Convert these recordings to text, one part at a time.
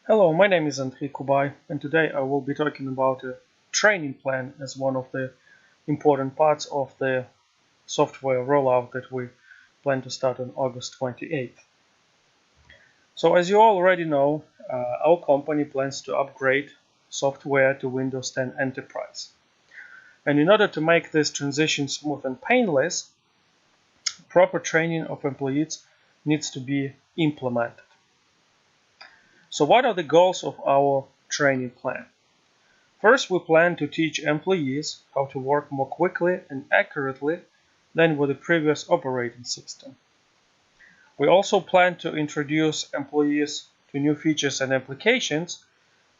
Hello, my name is Andriy Kubay, and today I will be talking about a training plan as one of the important parts of the software rollout that we plan to start on August 28th. So as you already know, our company plans to upgrade software to Windows 10 Enterprise. And in order to make this transition smooth and painless, proper training of employees needs to be implemented. So what are the goals of our training plan? First, we plan to teach employees how to work more quickly and accurately than with the previous operating system. We also plan to introduce employees to new features and applications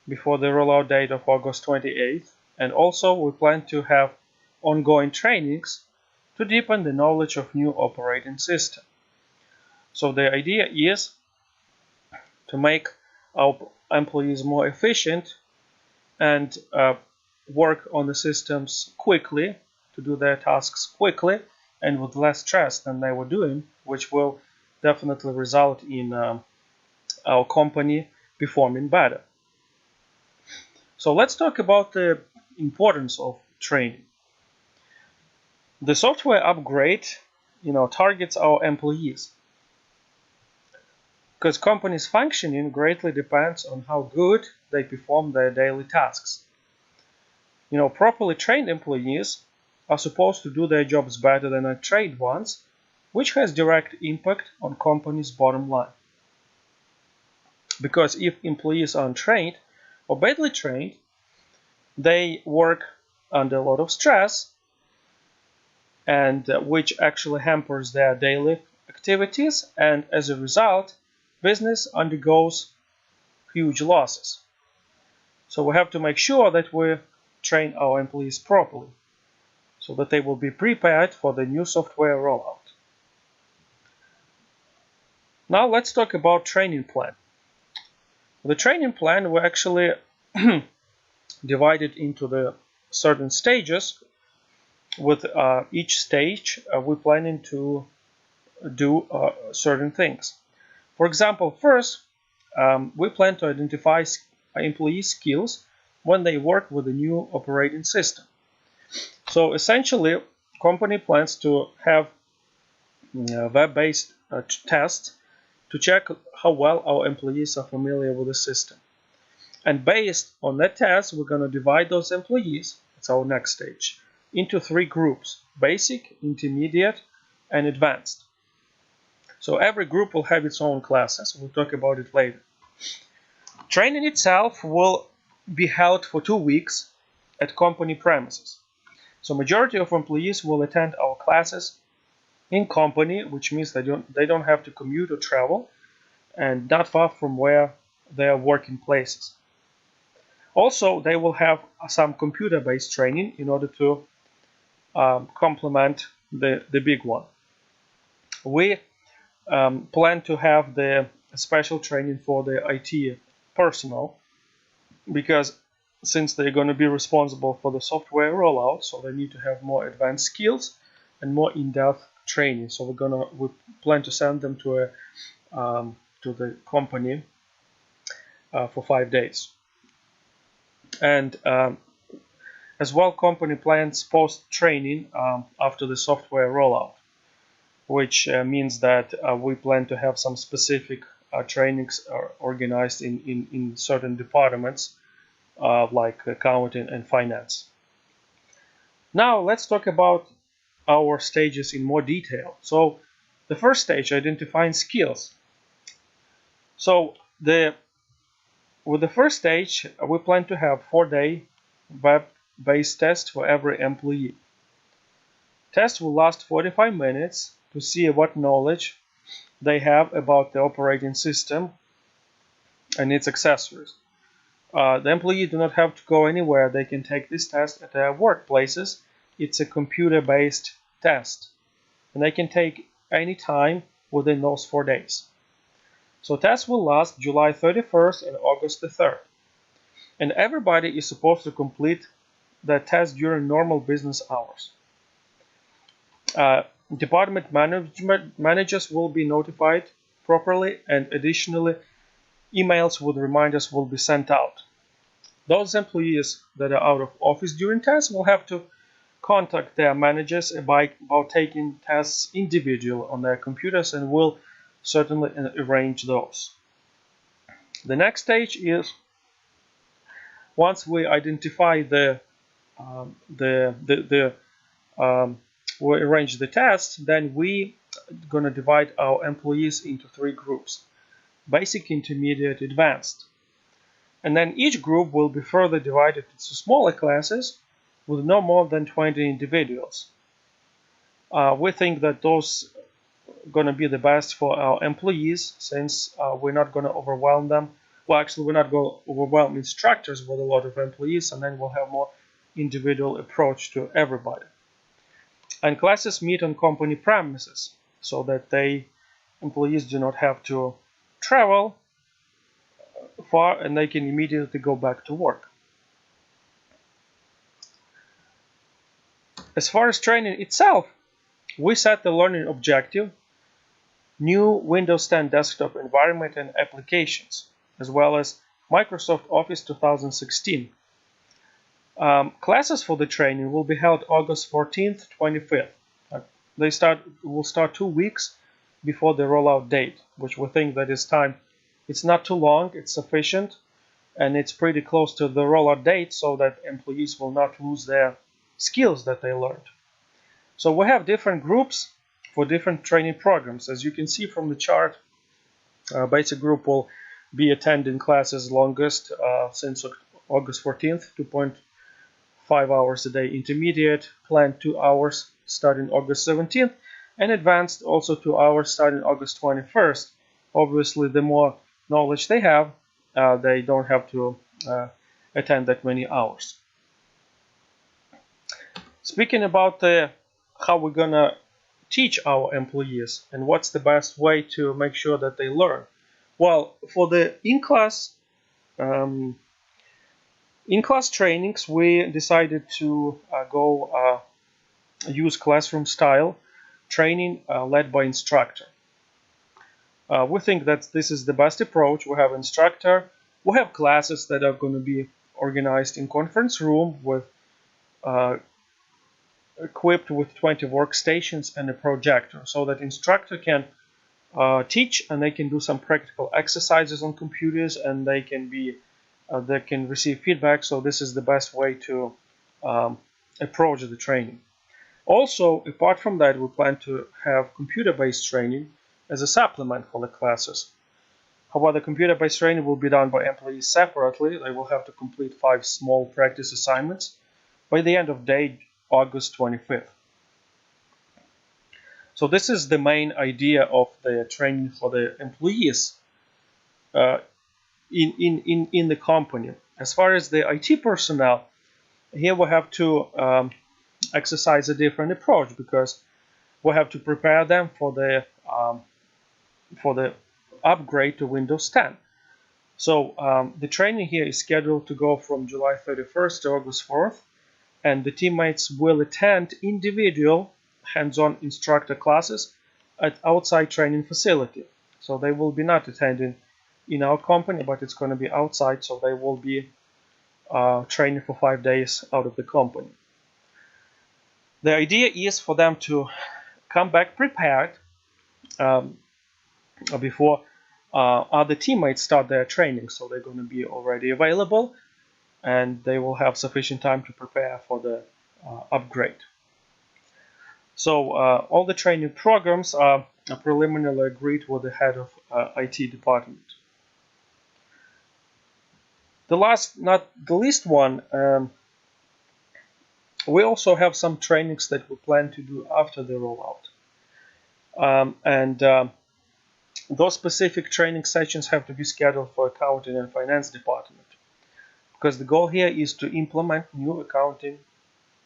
before the rollout date of August 28th, and also we plan to have ongoing trainings to deepen the knowledge of new operating system. So the idea is to make our employees more efficient and work on the systems quickly, to do their tasks quickly and with less stress than they were doing, which will definitely result in our company performing better. So let's talk about the importance of training. The software upgrade, targets our employees, because companies' functioning greatly depends on how good they perform their daily tasks. Properly trained employees are supposed to do their jobs better than untrained ones, which has direct impact on company's bottom line. Because if employees are untrained or badly trained, they work under a lot of stress, and which actually hampers their daily activities, and as a result, business undergoes huge losses. So we have to make sure that we train our employees properly, so that they will be prepared for the new software rollout. Now let's talk about training plan. The training plan we actually divided into the certain stages. With each stage, we're planning to do certain things. For example, first, we plan to identify employee skills when they work with a new operating system. So essentially, company plans to have web-based tests to check how well our employees are familiar with the system. And based on that test, we're going to divide those employees, that's our next stage, into three groups: basic, intermediate, and advanced. So every group will have its own classes. We'll talk about it later. Training itself will be held for 2 weeks at company premises. So majority of employees will attend our classes in company, which means they don't have to commute or travel, and not far from where their working places. Also, they will have some computer-based training in order to complement the big one. We plan to have the special training for the IT personnel, because since they're going to be responsible for the software rollout, so they need to have more advanced skills and more in-depth training. So we plan to send them to the company for 5 days. And as well, company plans post-training after the software rollout, which means that we plan to have some specific trainings organized in certain departments like accounting and finance. Now let's talk about our stages in more detail. So the first stage, identifying skills. So with the first stage, we plan to have 4-day web-based test for every employee. Test will last 45 minutes to see what knowledge they have about the operating system and its accessories. The employee do not have to go anywhere. They can take this test at their workplaces. It's a computer-based test, and they can take any time within those 4 days. So test will last July 31st and August the 3rd. And everybody is supposed to complete the test during normal business hours. Department managers will be notified properly, and additionally, emails with reminders will be sent out. Those employees that are out of office during tests will have to contact their managers about taking tests individually on their computers, and will certainly arrange those. The next stage is, once we identify we arrange the tests, then we going to divide our employees into 3 groups: basic, intermediate, advanced. And then each group will be further divided into smaller classes with no more than 20 individuals. We think that those are going to be the best for our employees, since we're not going to overwhelm them. Well, actually, we're not going to overwhelm instructors with a lot of employees, and then we'll have more individual approach to everybody. And classes meet on company premises, so that employees do not have to travel far, and they can immediately go back to work. As far as training itself, we set the learning objective: new Windows 10 desktop environment and applications, as well as Microsoft Office 2016. Classes for the training will be held August 14th, 25th. Will start 2 weeks before the rollout date, which we think that is time. It's not too long, it's sufficient, and it's pretty close to the rollout date, so that employees will not lose their skills that they learned. So we have different groups for different training programs. As you can see from the chart, basic group will be attending classes longest since August 14th, 2.5 hours a day. Intermediate, planned 2 hours starting August 17th, and advanced also 2 hours starting August 21st. Obviously, the more knowledge they have, they don't have to attend that many hours. Speaking about how we're gonna teach our employees and what's the best way to make sure that they learn. Well, for the in-class trainings, we decided to use classroom style training led by instructor. We think that this is the best approach. We have instructor, we have classes that are going to be organized in conference room with equipped with 20 workstations and a projector, so that instructor can teach, and they can do some practical exercises on computers, and they can receive feedback. So this is the best way to approach the training. Also, apart from that, we plan to have computer-based training as a supplement for the classes. However, computer-based training will be done by employees separately. They will have to complete 5 small practice assignments by the end of day August 25th. So this is the main idea of the training for the employees in the company. As far as the IT personnel, here we have to exercise a different approach, because we have to prepare them for the upgrade to Windows 10. So the training here is scheduled to go from July 31st to August 4th, and the teammates will attend individual hands-on instructor classes at outside training facility. So they will be not attending in our company, but it's going to be outside, so they will be training for 5 days out of the company. The idea is for them to come back prepared before other teammates start their training, so they're going to be already available, and they will have sufficient time to prepare for the upgrade. So all the training programs are preliminarily agreed with the head of IT department. The last, not the least one, we also have some trainings that we plan to do after the rollout. Those specific training sessions have to be scheduled for accounting and finance department, because the goal here is to implement new accounting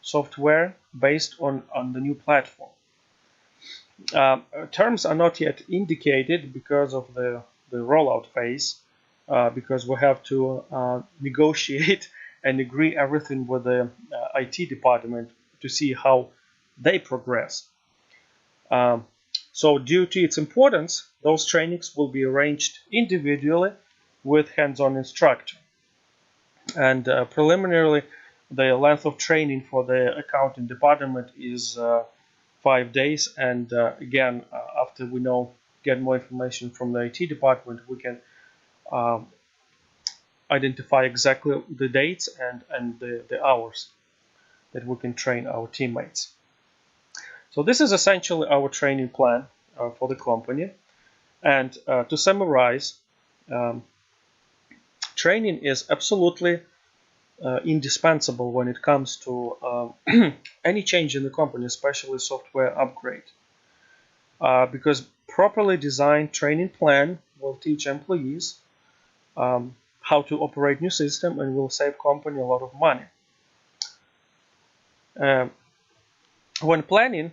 software based on the new platform. Terms are not yet indicated because of the rollout phase, because we have to negotiate and agree everything with the IT department to see how they progress. So due to its importance, those trainings will be arranged individually with hands-on instructor. And preliminarily, the length of training for the accounting department is 5 days. And again, after we get more information from the IT department, we can identify exactly the dates and the hours that we can train our teammates. So this is essentially our training plan for the company. And to summarize, training is absolutely indispensable when it comes to any change in the company, especially software upgrade. Because properly designed training plan will teach employees how to operate new system and will save company a lot of money. When planning,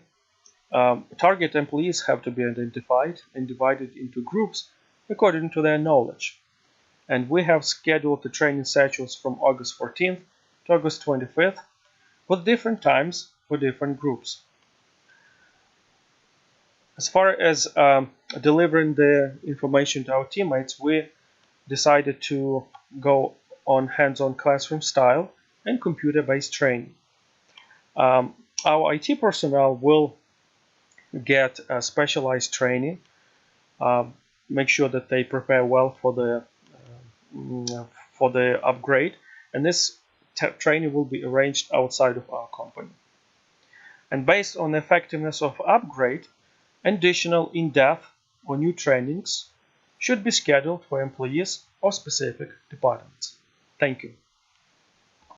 target employees have to be identified and divided into groups according to their knowledge. And we have scheduled the training sessions from August 14th to August 25th with different times for different groups. As far as delivering the information to our teammates, we decided to go on hands-on classroom style and computer-based training. Our IT personnel will get specialized training, make sure that they prepare well for the upgrade, and this training will be arranged outside of our company. And based on the effectiveness of upgrade, additional in-depth or new trainings should be scheduled for employees or specific departments. Thank you.